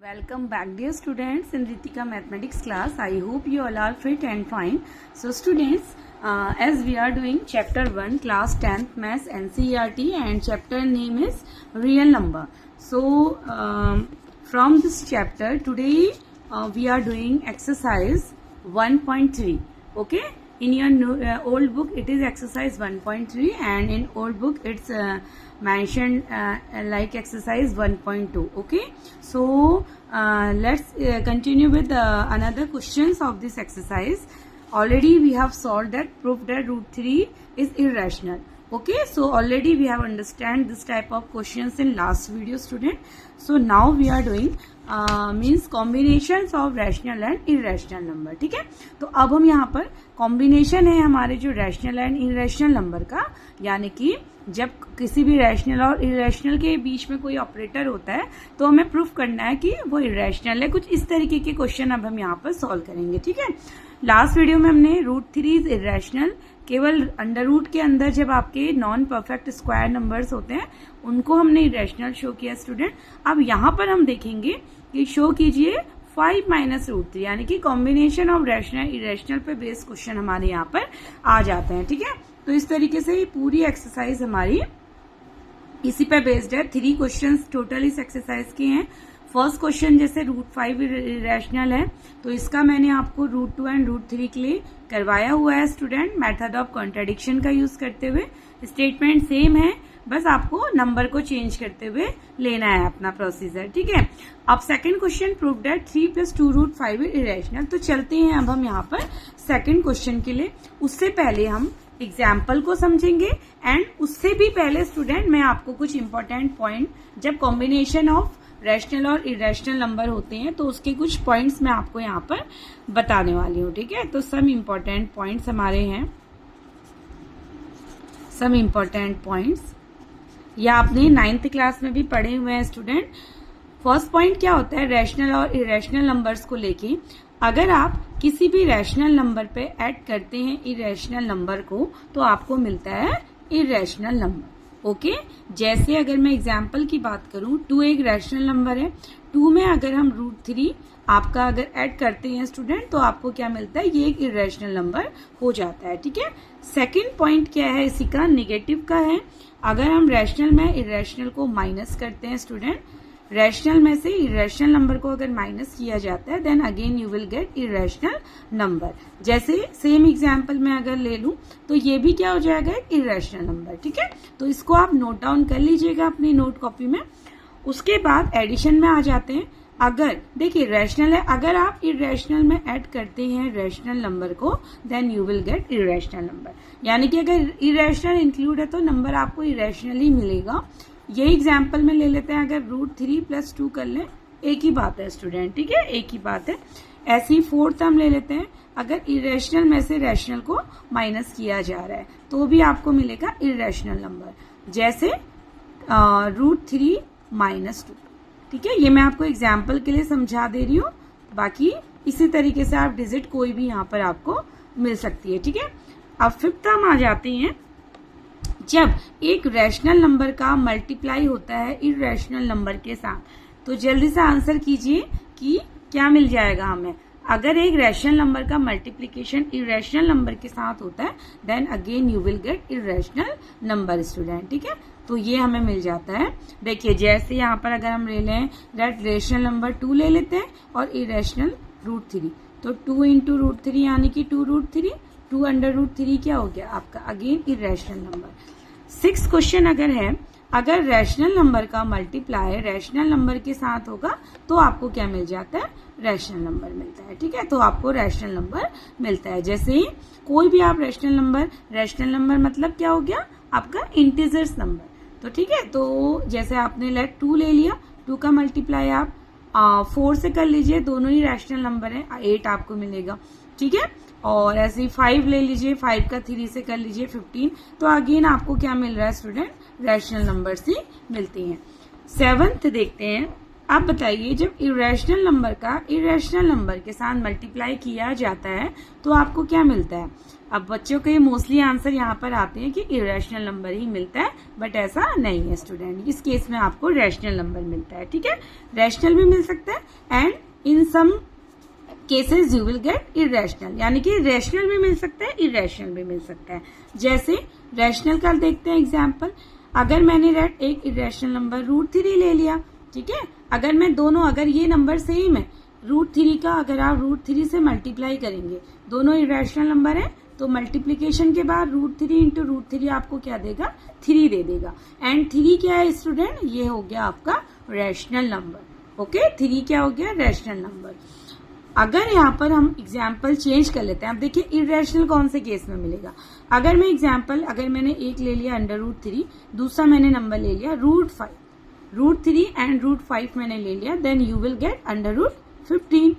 Welcome back dear students in Ritika mathematics class. I hope you all are fit and fine. So students, as we are doing chapter 1 class 10th maths NCERT and chapter name is real number. So from this chapter today we are doing exercise 1.3. Okay, in your old book it is exercise 1.3 and in old book it's mentioned like exercise 1.2. okay, so let's continue with another questions of this exercise. Already we have solved that, proof that root 3 is irrational. Okay, so already we have understand this type of questions in last video student. So now we are doing means combinations of rational and irrational number. ठीक है, तो अब हम यहाँ पर combination है हमारे जो रैशनल एंड इरेशनल नंबर का, यानी कि जब किसी भी रैशनल और इरेशनल के बीच में कोई ऑपरेटर होता है तो हमें प्रूफ करना है कि वो इरेशनल है. कुछ इस तरीके के क्वेश्चन अब हम यहाँ पर सॉल्व करेंगे. ठीक है, लास्ट वीडियो में हमने रूट 3 इज इरेशनल, केवल अंडर रूट के अंदर जब आपके नॉन परफेक्ट स्क्वायर नंबर्स होते हैं उनको हमने इरेशनल शो किया स्टूडेंट. अब यहाँ पर हम देखेंगे कि शो कीजिए 5 माइनस रूट 3, यानी कि कॉम्बिनेशन ऑफ रैशनल इरेशनल पे बेस्ड क्वेश्चन हमारे यहाँ पर आ जाते हैं. ठीक है, तो इस तरीके से पूरी एक्सरसाइज हमारी इसी पे बेस्ड है. 3 क्वेश्चंस टोटल इस एक्सरसाइज के हैं. फर्स्ट क्वेश्चन जैसे रूट 5 इरेशनल है तो इसका मैंने आपको रूट 2 एंड रूट 3 के लिए करवाया हुआ है स्टूडेंट, मेथड ऑफ कॉन्ट्राडिक्शन का यूज करते हुए. स्टेटमेंट सेम है, बस आपको नंबर को चेंज करते हुए लेना है अपना प्रोसीजर. ठीक है, अब second question prove that 3 + 2 root 5 irrational. तो चलते हैं अब हम यहाँ पर सेकंड क्वेश्चन के लिए. उससे पहले हम एग्जाम्पल को समझेंगे एंड उससे भी पहले स्टूडेंट मैं आपको कुछ इंपॉर्टेंट पॉइंट, जब कॉम्बिनेशन ऑफ रैशनल और इरेशनल नंबर होते हैं तो उसके कुछ पॉइंट्स मैं आपको यहाँ पर बताने वाली हूँ. ठीक है, तो सम इम्पोर्टेंट पॉइंट्स हमारे हैं, सम इम्पोर्टेंट पॉइंट्स या आपने 9th क्लास में भी पढ़े हुए हैं स्टूडेंट. फर्स्ट पॉइंट क्या होता है, रैशनल और इरेशनल नंबर्स को लेके अगर आप किसी भी रैशनल नंबर पे ऐड करते हैं इरेशनल नंबर को तो आपको मिलता है इरेशनल नंबर. ओके, जैसे अगर मैं एग्जाम्पल की बात करूं, 2 एक रैशनल नंबर है, 2 में अगर हम रूट 3 आपका अगर ऐड करते हैं स्टूडेंट तो आपको क्या मिलता है, ये एक इरेशनल नंबर हो जाता है. ठीक है, सेकंड पॉइंट क्या है इसी का, निगेटिव का है. अगर हम रैशनल में इरेशनल को माइनस करते हैं स्टूडेंट, रैशनल में से इरेशनल नंबर को अगर माइनस किया जाता है then again you will get irrational number. जैसे सेम एग्जांपल में अगर ले लूं तो ये भी क्या हो जाएगा, इरेशनल नंबर. ठीक है, तो इसको आप नोट डाउन कर लीजिएगा अपनी नोट कॉपी में. उसके बाद एडिशन में आ जाते हैं. अगर देखिए रैशनल है, अगर आप इरेशनल में ऐड करते हैं रैशनल नंबर को then you will get irrational number, यानी कि अगर इरेशनल इंक्लूड है तो नंबर आपको इरेशनल ही मिलेगा. ये एग्जाम्पल में ले लेते हैं, अगर रूट 3 + 2 कर लें, एक ही बात है स्टूडेंट. ठीक है, एक ही बात है. ऐसे ही फोर्थ हम ले लेते हैं, अगर इरेशनल में से रैशनल को माइनस किया जा रहा है तो भी आपको मिलेगा इरेशनल नंबर, जैसे रूट 3 - 2. ठीक है, ये मैं आपको एग्जाम्पल के लिए समझा दे रही हूँ, बाकी इसी तरीके से आप डिजिट कोई भी यहाँ पर आपको मिल सकती है. ठीक है, अब फिफ्थ हम आ जाते हैं, जब एक रैशनल नंबर का मल्टीप्लाई होता है इरेशनल नंबर के साथ, तो जल्दी से आंसर कीजिए कि क्या मिल जाएगा हमें. अगर एक रैशनल नंबर का मल्टीप्लिकेशन इरेशनल नंबर के साथ होता है then again you will get irrational number student. ठीक है, तो ये हमें मिल जाता है. देखिए जैसे यहाँ पर अगर हम ले लें दैट रैशनल नंबर 2 ले लेते हैं और इरेशनल रूट 3, तो 2 × रूट 3 यानी कि 2 रूट 3, 2 अंडर रूट 3 क्या हो गया आपका, again irrational number. 6th question अगर है, अगर रैशनल नंबर का मल्टीप्लाई रैशनल नंबर के साथ होगा तो आपको क्या मिल जाता है, रैशनल नंबर मिलता है. ठीक है, तो आपको रैशनल नंबर मिलता है. जैसे ही कोई भी आप रैशनल नंबर मतलब क्या हो गया आपका इंटीजर्स नंबर. तो ठीक है, तो जैसे आपने लेट 2 ले लिया, 2 का मल्टीप्लाई आप 4 से कर लीजिए, दोनों ही रैशनल नंबर है, 8 आपको मिलेगा. ठीक है, और ऐसे ही 5 ले लीजिए, 5 का 3 से कर लीजिए 15, तो अगेन आपको क्या मिल रहा है स्टूडेंट, रैशनल नंबर्स ही मिलती हैं. 7th देखते हैं, आप बताइए, जब इरेशनल नंबर का इरेशनल नंबर के साथ मल्टीप्लाई किया जाता है तो आपको क्या मिलता है? अब बच्चों के मोस्टली आंसर यहाँ पर आते हैं कि इरेशनल नंबर ही मिलता है, बट ऐसा नहीं है स्टूडेंट। इस केस में आपको रैशनल नंबर मिलता है, ठीक है। रैशनल भी मिल सकता है and in some cases you will get irrational, यानी कि रैशनल भी मिल सकता है, इरेशनल भी मिल सकता है। जैसे रैशनल का देखते हैं एग्जाम्पल। अगर मैंने एक इरेशनल नंबर √3 ले लिया, ठीक है। अगर मैं दोनों, अगर ये नंबर सेम है, √3 का अगर आप √3 से मल्टीप्लाई करेंगे, दोनों इरेशनल नंबर है, तो मल्टीप्लीकेशन के बाद √3 इंटू √3 आपको क्या देगा? 3 दे देगा। एंड 3 क्या है स्टूडेंट? ये हो गया आपका रैशनल नंबर। ओके, 3 क्या हो गया? Rational number. अगर यहाँ पर हम एग्जाम्पल चेंज कर लेते हैं, अब देखिए इरेशनल कौन से केस में मिलेगा। अगर मैं एग्जाम्पल, अगर मैंने एक ले लिया √3, दूसरा मैंने नंबर ले लिया √5, √3 एंड √5 मैंने ले लिया, देन यू विल गेट √15,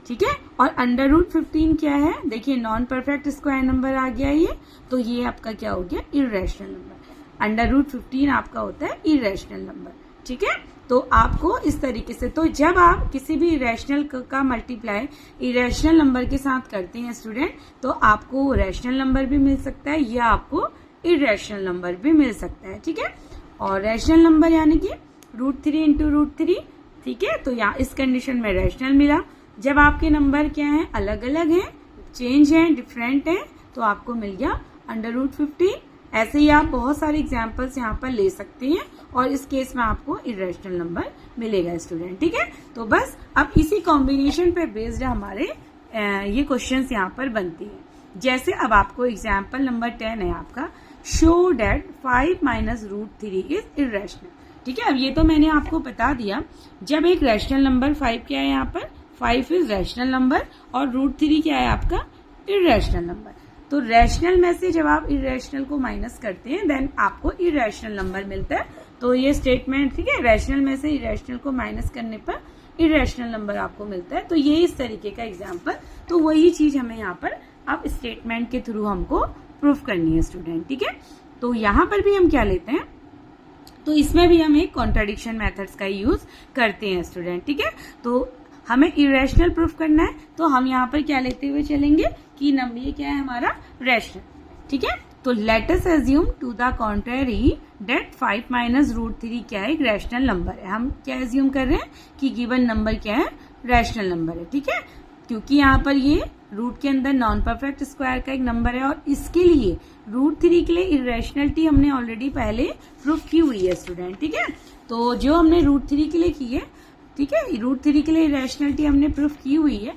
ठीक है। और √15 क्या है? देखिए नॉन परफेक्ट स्क्वायर नंबर आ गया ये, तो ये आपका क्या हो गया? Irrational number. √15 आपका होता है इरेशनल नंबर, ठीक है। तो आपको इस तरीके से, तो जब आप किसी भी इरेशनल का मल्टीप्लाई इरेशनल नंबर के साथ करते हैं स्टूडेंट, तो आपको रैशनल नंबर भी मिल सकता है या आपको इरेशनल नंबर भी मिल सकता है, ठीक है। और रैशनल नंबर यानी कि √3 इंटू √3, ठीक है। तो यहाँ इस कंडीशन में रैशनल मिला। जब आपके नंबर क्या है? अलग अलग हैं, चेंज हैं, डिफरेंट हैं, तो आपको मिल गया √15। ऐसे ही आप बहुत सारे एग्जाम्पल्स यहाँ पर ले सकते हैं और इस केस में आपको इरेशनल नंबर मिलेगा स्टूडेंट, ठीक है। तो बस अब इसी कॉम्बिनेशन पे बेस्ड हमारे ये क्वेश्चंस यहाँ पर बनती है। जैसे अब आपको एग्जाम्पल नंबर 10 है आपका, show that 5 minus √3 is irrational, ठीक है। अब ये तो मैंने आपको बता दिया, जब एक रैशनल नंबर 5 क्या है यहाँ पर? 5 इज रैशनल नंबर और √3 क्या है आपका? Irrational number. तो रैशनल में से जब आप इरेशनल को माइनस करते हैं देन आपको इरेशनल नंबर मिलता है। तो ये स्टेटमेंट, ठीक है, रैशनल में से इरेशनल को माइनस करने पर इरेशनल नंबर आपको मिलता है। तो ये इस तरीके का एग्जाम्पल, तो वही चीज हमें यहाँ पर अब स्टेटमेंट के थ्रू हमको प्रूफ करनी है स्टूडेंट, ठीक है। तो यहाँ पर भी हम क्या लेते हैं? तो इसमें भी हम एक कॉन्ट्राडिक्शन मेथड्स का यूज करते हैं स्टूडेंट, ठीक है। तो हमें इरेशनल प्रूफ करना है, तो हम यहाँ पर क्या लेते हुए चलेंगे कि नंबर ये क्या है हमारा? रैशनल, ठीक है। तो let us assume to the contrary that 5 minus √3 क्या है? एक रैशनल नंबर है। हम क्या अज्यूम कर रहे हैं कि गिवन नंबर क्या है? रैशनल नंबर है, ठीक है। क्योंकि यहाँ पर ये रूट के अंदर नॉन परफेक्ट स्क्वायर का एक नंबर है और इसके लिए √3 के लिए इरेशनलिटी हमने ऑलरेडी पहले प्रूफ की हुई है स्टूडेंट, ठीक है। तो जो हमने √3 के लिए की है, ठीक है, √3 के लिए इरेशनलिटी हमने प्रूफ की हुई है,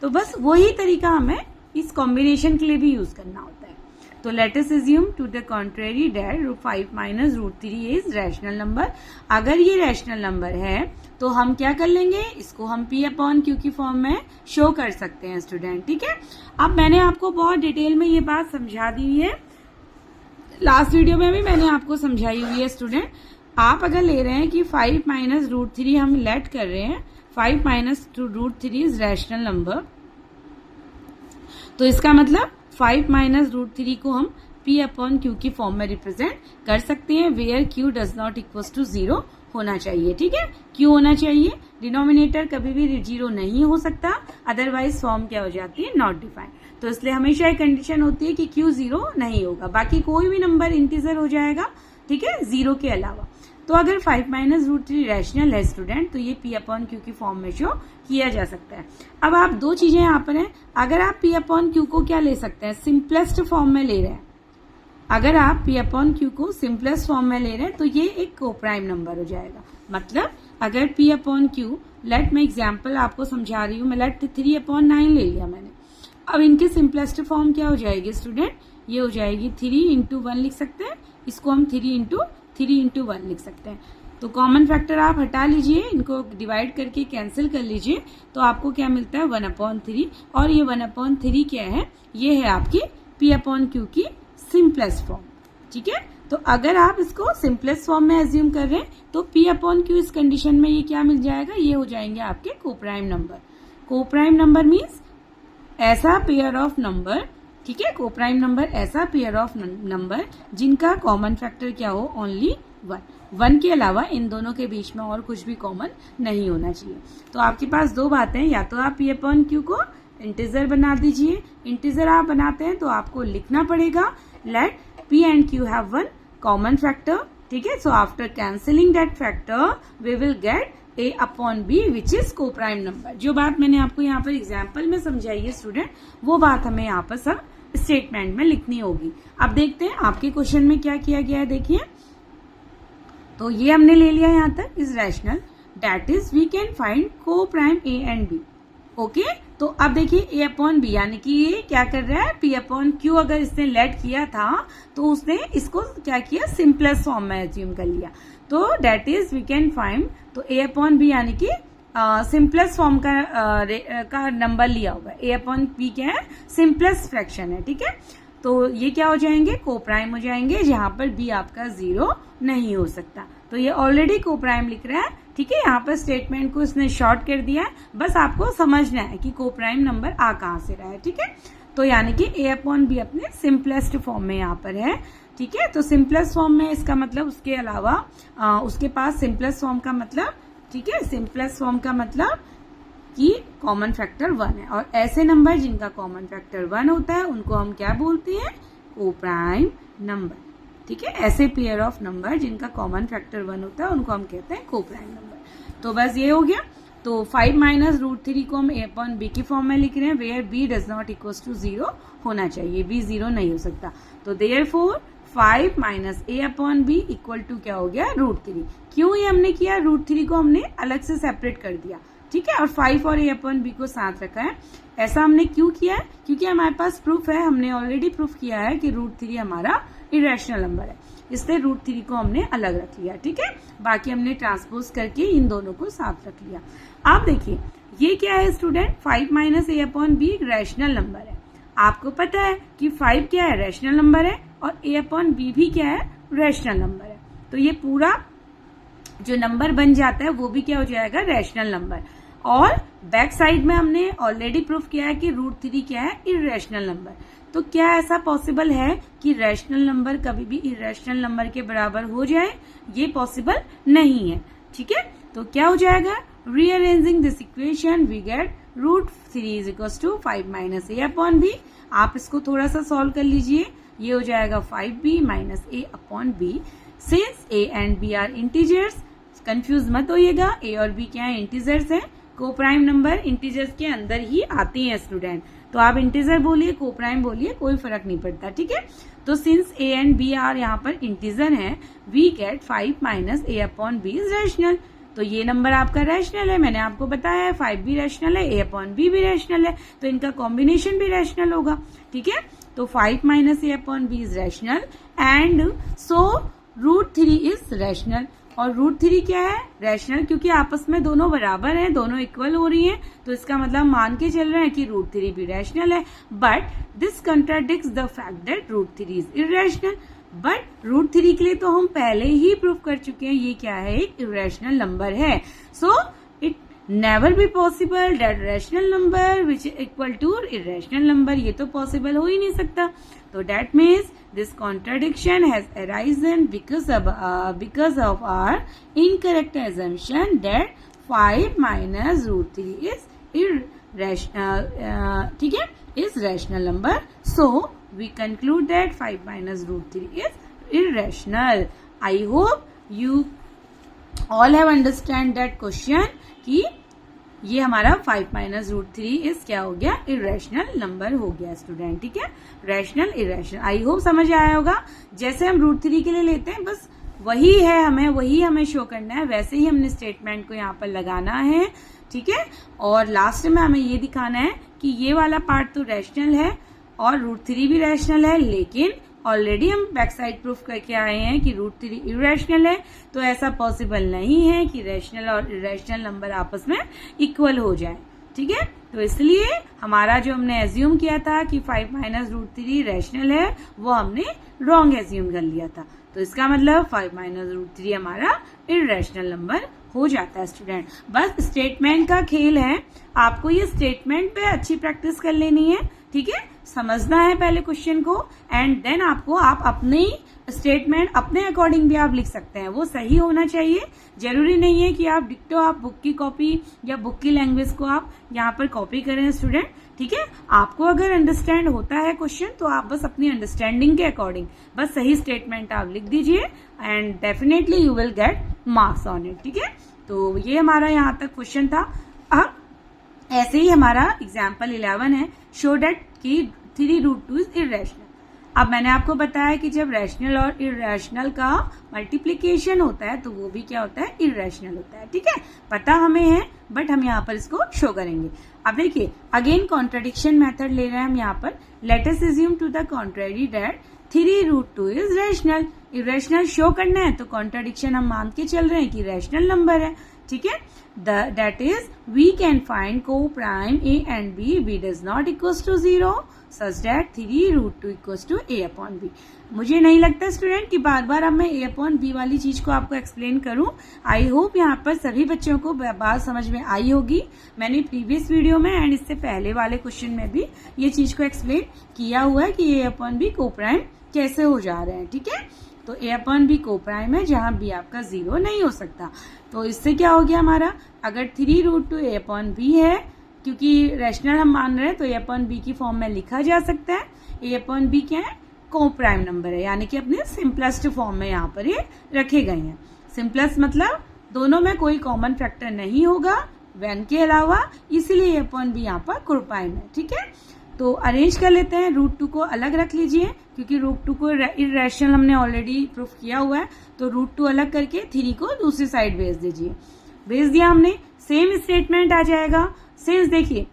तो बस वही तरीका हमें इस कॉम्बिनेशन के लिए भी यूज करना होता है। तो let us assume to the contrary that 5 minus √3 is rational number. अगर ये रैशनल नंबर है तो हम क्या कर लेंगे? इसको हम P/Q की फॉर्म में शो कर सकते हैं स्टूडेंट, ठीक है। अब मैंने आपको बहुत डिटेल में ये बात समझा दी है, लास्ट वीडियो में भी मैंने आपको समझाई हुई है स्टूडेंट। आप अगर ले रहे हैं कि 5 माइनस √3 हम लेट कर रहे हैं, 5 माइनस √3 इज रैशनल नंबर, तो इसका मतलब 5 माइनस √3 को हम P/Q की फॉर्म में रिप्रेजेंट कर सकते हैं, where Q does not equal to 0 होना चाहिए, ठीक है। Q होना चाहिए, डिनोमिनेटर कभी भी 0 नहीं हो सकता, अदरवाइज फॉर्म क्या हो जाती है? Not defined. तो इसलिए हमेशा एक कंडीशन होती है कि Q 0 नहीं होगा, बाकी कोई भी नंबर इंटीजर हो जाएगा, ठीक है, 0 के अलावा। तो अगर 5 माइनस √3 रैशनल है स्टूडेंट, तो ये P/Q की फॉर्म में शो किया जा सकता है। अब आप दो चीजें यहाँ पर हैं, अगर आप P/Q को क्या ले सकते हैं? सिंपलेस्ट फॉर्म में ले रहे हैं। अगर आप P/Q को सिंपलेस्ट फॉर्म में ले रहे हैं तो ये एक कोप्राइम नंबर हो जाएगा। मतलब अगर P/Q, लेट मैं एग्जाम्पल आपको समझा रही हूँ, मैं लेट 3/9 ले लिया मैंने। अब इनकी सिंपलेस्ट फॉर्म क्या हो जाएगी स्टूडेंट? ये हो जाएगी 3 इंटू 1 लिख सकते हैं, इसको हम 3 इंटू 1 लिख सकते हैं। तो कॉमन फैक्टर आप हटा लीजिए, इनको डिवाइड करके कैंसिल कर लीजिए, तो आपको क्या मिलता है? 1/3। और ये 1/3 क्या है? ये है आपकी P/Q की सिंपलेस्ट फॉर्म, ठीक है। तो अगर आप इसको सिंपलेस्ट फॉर्म में एज्यूम कर रहे हैं तो P/Q इस कंडीशन में ये क्या मिल जाएगा? ये हो जाएंगे आपके coprime number. Coprime number means ऐसा पेयर ऑफ नंबर, ठीक है। कोप्राइम नंबर ऐसा पेयर ऑफ नंबर जिनका कॉमन फैक्टर क्या हो? ओनली 1 के अलावा इन दोनों के बीच में और कुछ भी कॉमन नहीं होना चाहिए। तो आपके पास दो बातें, या तो आप P/Q को इंटीजर बना दीजिए। इंटीजर आप बनाते हैं तो आपको लिखना पड़ेगा लेट P and Q have one common factor, ठीक है। So after cancelling that factor we will get A/B which is coprime number. जो बात मैंने आपको यहाँ पर एग्जाम्पल में समझाई है स्टूडेंट, वो बात हमें यहाँ पर सब स्टेटमेंट में लिखनी होगी। अब देखते हैं आपके क्वेश्चन में क्या किया गया है। देखिए, तो ये हमने ले लिया यहाँ तक is rational, that is we can find coprime A and B। Okay, तो अब देखिए A/B यानी कि ये क्या कर रहा है, P/Q अगर इसने लेट किया था तो उसने इसको क्या किया, सिंपलेस्ट फॉर्म में एज्यूम कर लिया। तो that is we can find, तो A/B यानी कि सिंपलेस्ट फॉर्म का नंबर लिया हुआ है। A/B क्या है, सिंपलेस्ट फ्रैक्शन है, ठीक है। तो ये क्या हो जाएंगे, कोप्राइम हो जाएंगे, जहां पर B आपका 0 नहीं हो सकता। तो ये ऑलरेडी कोप्राइम लिख रहा है, ठीक है। यहाँ पर स्टेटमेंट को इसने शॉर्ट कर दिया है, बस आपको समझना है कि कोप्राइम नंबर आ कहां से रहा है, ठीक है। तो यानी कि A/B अपने सिंपलेस्ट फॉर्म में यहाँ पर है, ठीक है। तो सिंपलेस्ट फॉर्म में इसका मतलब उसके अलावा उसके पास सिंपलेस्ट फॉर्म का मतलब, ठीक है, सिंपलेस्ट फॉर्म का मतलब कि कॉमन फैक्टर 1 है। और ऐसे नंबर जिनका कॉमन फैक्टर 1 होता है उनको हम क्या बोलते हैं, कोप्राइम नंबर, ठीक है। ऐसे पेयर ऑफ नंबर जिनका कॉमन फैक्टर 1 होता है उनको हम कहते हैं कोप्राइम नंबर। तो बस ये हो गया। तो 5 - √3 को हम A/B की फॉर्म में लिख रहे हैं, where B does not equal to 0 होना चाहिए, B 0 नहीं हो सकता। तो देयरफॉर 5 - A/B इक्वल टू क्या हो गया, √3। क्यों ये हमने किया, √3 को हमने अलग से सेपरेट कर दिया, ठीक है, और 5 और A/B को साथ रखा है। ऐसा हमने क्यों किया है, क्योंकि हमारे पास प्रूफ है, हमने ऑलरेडी प्रूफ किया है कि √3 हमारा इरेशनल नंबर है, इसलिए √3 को हमने अलग रख लिया, ठीक है। बाकी हमने ट्रांसपोज करके इन दोनों को साथ रख लिया। आप देखिए ये क्या है स्टूडेंट, 5 - A/B रैशनल नंबर है। आपको पता है कि 5 क्या है, रैशनल नंबर है, और A/B भी क्या है, रैशनल नंबर है। तो ये पूरा जो नंबर बन जाता है वो भी क्या हो जाएगा, रैशनल नंबर। और बैक साइड में हमने ऑलरेडी प्रूफ किया है कि √3 क्या है, इरेशनल नंबर। तो क्या ऐसा पॉसिबल है कि रैशनल नंबर कभी भी इरेशनल नंबर के बराबर हो जाए, ये पॉसिबल नहीं है, ठीक है। तो क्या हो जाएगा, rearranging this equation we get √3 is equal to 5 - A/B। आप इसको थोड़ा सा सॉल्व कर लीजिए, ये हो जाएगा 5B - A/B। Since A and B are integers, confuse मत होइएगा, A और B क्या है, इंटीजर्स है। कोप्राइम नंबर इंटीजर्स के अंदर ही आती हैं स्टूडेंट, तो आप इंटीजर बोलिए, कोप्राइम बोलिए, कोई फर्क नहीं पड़ता, ठीक है। तो since A and B are यहाँ पर इंटीजर हैं, we get 5 - A/B is rational. तो ये नंबर आपका रैशनल है, मैंने आपको बताया है 5 भी रैशनल है, A/B भी रैशनल है, तो इनका कॉम्बिनेशन भी रैशनल होगा, ठीक है। तो 5 - A/B is rational and so √3 is rational. और √3 क्या है, रैशनल, क्योंकि आपस में दोनों बराबर हैं, दोनों इक्वल हो रही हैं, तो इसका मतलब मान के चल रहे हैं कि √3 भी रैशनल है। But this contradicts the fact that √3 is irrational. But √3 के लिए तो हम पहले ही प्रूव कर चुके हैं ये क्या है, एक इरेशनल नंबर है। So it never be possible that rational number which is equal to irrational number, ये तो पॉसिबल हो ही नहीं सकता। तो that means this contradiction has arisen because of our incorrect assumption that 5 - √3 is irrational, ठीक है, is rational number. So we conclude that 5 - √3 is irrational. I hope you all have understand that question कि ये हमारा 5 - √3 is क्या हो गया, irrational number हो गया स्टूडेंट, ठीक है। रैशनल इरेशनल, आई होप समझ आया होगा। जैसे हम √3 के लिए लेते हैं बस वही है, वही हमें शो करना है, वैसे ही हमने स्टेटमेंट को यहाँ पर लगाना है, ठीक है। और लास्ट में हमें ये दिखाना है कि ये वाला पार्ट तो रैशनल है और √3 भी रैशनल है, लेकिन ऑलरेडी हम बैक साइड प्रूफ करके आए हैं कि √3 इरेशनल है। तो ऐसा पॉसिबल नहीं है कि रैशनल और इरेशनल नंबर आपस में इक्वल हो जाए, ठीक है। तो इसलिए हमारा जो हमने एज्यूम किया था कि 5 - √3 रैशनल है, वो हमने रॉन्ग एज्यूम कर लिया था। तो इसका मतलब 5 - √3 हमारा इरेशनल नंबर हो जाता है स्टूडेंट। बस स्टेटमेंट का खेल है, आपको ये स्टेटमेंट पे अच्छी प्रैक्टिस कर लेनी है, ठीक है। समझना है पहले क्वेश्चन को एंड देन आप अपने स्टेटमेंट अपने अकॉर्डिंग भी आप लिख सकते हैं, वो सही होना चाहिए। जरूरी नहीं है कि आप डिक्टो आप बुक की कॉपी या बुक की लैंग्वेज को आप यहाँ पर कॉपी करें स्टूडेंट, ठीक है। आपको अगर अंडरस्टैंड होता है क्वेश्चन तो आप बस अपनी अंडरस्टैंडिंग के अकॉर्डिंग बस सही स्टेटमेंट आप लिख दीजिए and definitely you will get marks on it, ठीक है। तो ये हमारा यहाँ तक क्वेश्चन था। अब ऐसे ही हमारा एग्जाम्पल 11 है, शो डेट की 3√2 इज इरेशनल। अब मैंने आपको बताया कि जब रैशनल और इरेशनल का मल्टीप्लीकेशन होता है तो वो भी क्या होता है, इरेशनल होता है, ठीक है। पता हमें है बट हम यहाँ पर इसको शो करेंगे। अब देखिए अगेन कॉन्ट्रडिक्शन मेथड ले रहे हैं हम यहाँ पर। Let us assume to the contrary that 3√2 is rational. Irrational show करना है तो कॉन्ट्रडिक्शन हम मान के चल रहे हैं कि रैशनल नंबर है, ठीक है। That is we can find co-prime A and B does not equals to 0 such that 3√2 equals to A upon B। मुझे नहीं लगता स्टूडेंट कि बार बार अब मैं A upon B वाली चीज को आपको एक्सप्लेन करूं। आई होप यहाँ पर सभी बच्चों को बात समझ में आई होगी। मैंने प्रीवियस वीडियो में एंड इससे पहले वाले क्वेश्चन में भी ये चीज को एक्सप्लेन किया हुआ है कि A upon B को-प्राइम कैसे हो जा रहे हैं, ठीक है। तो A upon B को-प्राइम है जहां B आपका 0 नहीं हो सकता। तो इससे क्या हो गया हमारा, अगर 3√2 A upon B है, क्योंकि रैशनल हम मान रहे हैं तो A upon B की फॉर्म में लिखा जा सकता है। A upon B क्या है, को-प्राइम नंबर है, यानी कि अपने सिंपलेस्ट फॉर्म में यहाँ पर ये रखे गए हैं। सिंपलेस्ट मतलब दोनों में कोई कॉमन फैक्टर नहीं होगा वन के अलावा, इसीलिए A upon B यहाँ पर को-प्राइम है, ठीक है। तो अरेंज कर लेते हैं, √2 को अलग रख लीजिए क्योंकि √2 को इरेशनल हमने ऑलरेडी प्रूफ किया हुआ है। तो √2 अलग करके 3 को दूसरी साइड भेज दीजिए। भेज दिया हमने, सेम स्टेटमेंट आ जाएगा। सिंस देखिए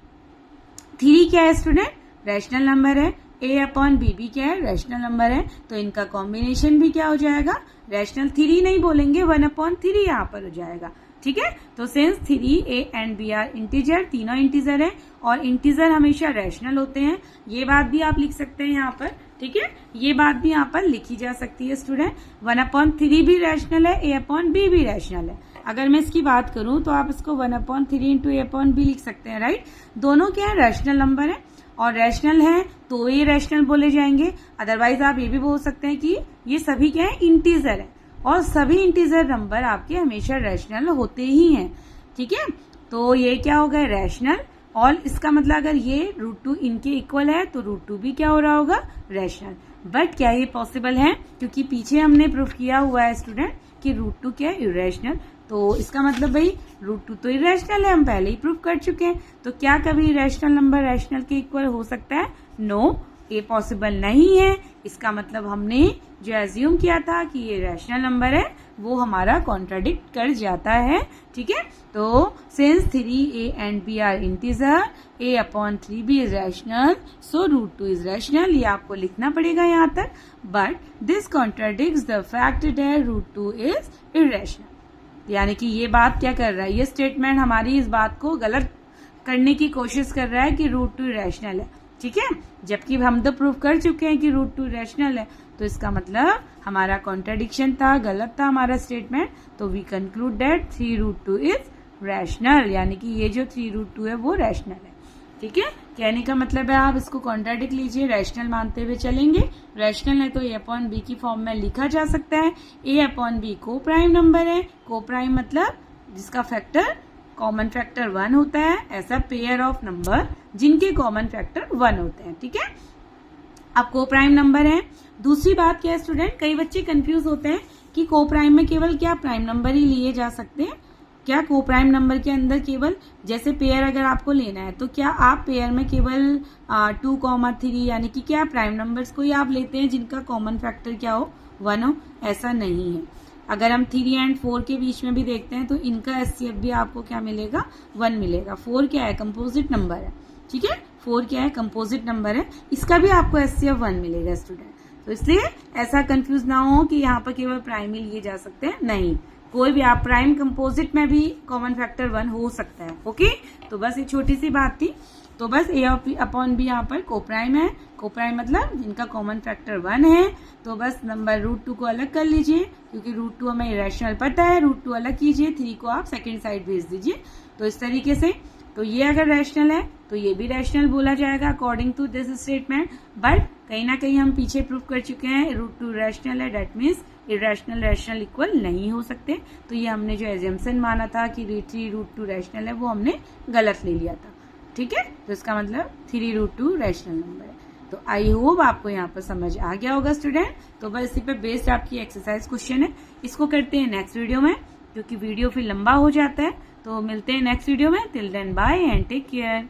3 क्या है स्टूडेंट, रैशनल नंबर है, A upon B भी क्या है, रैशनल नंबर है, तो इनका कॉम्बिनेशन भी क्या हो जाएगा, रैशनल। 3 नहीं बोलेंगे, 1/3 यहाँ पर हो जाएगा, ठीक है। तो since 3 A and B are integer, तीनों इंटीजर है और इंटीजर हमेशा रैशनल होते हैं। ये बात भी आप लिख सकते हैं यहाँ पर, ठीक है। ये बात भी यहाँ पर लिखी जा सकती है स्टूडेंट। 1/3 भी रैशनल है, A upon B भी रैशनल है। अगर मैं इसकी बात करूं तो आप इसको 1/3 इंटू A upon B लिख सकते हैं, राइट। दोनों क्या है, रैशनल नंबर है और रैशनल है तो ये रैशनल बोले जाएंगे। अदरवाइज आप ये भी बोल सकते हैं कि ये सभी क्या है, इंटीजर है और सभी इंटीजर नंबर आपके हमेशा रैशनल होते ही हैं, ठीक है। तो ये क्या हो गया, रैशनल। और इसका मतलब अगर ये √2 इनके इक्वल है तो √2 भी क्या हो रहा होगा, रैशनल। बट क्या ये पॉसिबल है, क्योंकि पीछे हमने प्रूफ किया हुआ है स्टूडेंट कि √2 क्या है, इरेशनल। तो इसका मतलब भाई √2 तो इरेशनल है, हम पहले ही प्रूफ कर चुके हैं। तो क्या कभी रैशनल नंबर रैशनल के इक्वल हो सकता है, नो, ये पॉसिबल नहीं है। इसका मतलब हमने जो एज्यूम किया था कि ये रैशनल नंबर है वो हमारा कॉन्ट्राडिक्ट कर जाता है, ठीक है। तो since 3A and B are integer, A upon 3B is rational, so √2 is rational. ये आपको लिखना पड़ेगा यहाँ तक। But this contradicts the fact that √2 is irrational. यानी कि ये बात क्या कर रहा है, ये स्टेटमेंट हमारी इस बात को गलत करने की कोशिश कर रहा है कि √2 इरेशनल है, ठीक है। जबकि हम तो प्रूफ कर चुके हैं कि √2 रैशनल है। तो इसका मतलब हमारा कॉन्ट्रडिक्शन था, गलत था हमारा स्टेटमेंट। तो we conclude that 3√2 is rational, यानी कि ये जो 3√2 है वो रैशनल है, ठीक है। कहने का मतलब है आप इसको कॉन्ट्राडिक्ट लीजिए, रैशनल मानते हुए चलेंगे। रैशनल है तो A upon B की फॉर्म में लिखा जा सकता है। A upon B co-prime number है, को-प्राइम मतलब जिसका फैक्टर कॉमन फैक्टर 1 होता है, ऐसा पेयर ऑफ नंबर जिनके कॉमन फैक्टर 1 होते हैं, ठीक है। अब को-प्राइम नंबर है। दूसरी बात क्या है स्टूडेंट, कई बच्चे कंफ्यूज होते हैं कि को-प्राइम में केवल क्या प्राइम नंबर ही लिए जा सकते हैं, क्या को-प्राइम नंबर के अंदर केवल जैसे पेयर अगर आपको लेना है तो क्या आप पेयर में केवल 2, 3 यानी कि क्या प्राइम नंबर्स को ही आप लेते हैं जिनका कॉमन फैक्टर क्या हो, 1 हो, ऐसा नहीं है। अगर हम 3 और 4 के बीच में भी देखते हैं तो इनका एचसीएफ भी आपको क्या मिलेगा, 1 मिलेगा। 4 क्या है, कंपोजिट नंबर है, ठीक है। 4 क्या है, कंपोजिट नंबर है, इसका भी आपको एचसीएफ 1 मिलेगा स्टूडेंट। तो इसलिए ऐसा कंफ्यूज ना हो कि यहाँ पर केवल प्राइम ही लिए जा सकते हैं, नहीं, कोई भी आप प्राइम कंपोजिट में भी कॉमन फैक्टर 1 हो सकता है, ओके। तो बस ये छोटी सी बात थी। तो बस A अपॉन B यहाँ पर को-प्राइम है, को-प्राइम मतलब जिनका कॉमन फैक्टर 1 है। तो बस नंबर √2 को अलग कर लीजिए क्योंकि √2 हमें इरेशनल पता है, √2 अलग कीजिए, 3 को आप सेकेंड साइड भेज दीजिए। तो इस तरीके से तो ये अगर रैशनल है तो ये भी रैशनल बोला जाएगा according to this statement. But कहीं ना कहीं हम पीछे प्रूव कर चुके हैं √2 रैशनल है, that means irrational rational equal नहीं हो सकते। तो ये हमने जो एजम्पशन माना था कि 3√2 रैशनल है वो हमने गलत ले लिया था। ठीक है, तो इसका मतलब 3√2 रैशनल नंबर है। तो आई होप आपको यहाँ पर समझ आ गया होगा स्टूडेंट। तो बस इसी पे बेस्ड आपकी एक्सरसाइज क्वेश्चन है, इसको करते हैं नेक्स्ट वीडियो में, क्योंकि वीडियो फिर लंबा हो जाता है। तो मिलते हैं नेक्स्ट वीडियो में। Till then bye and take care.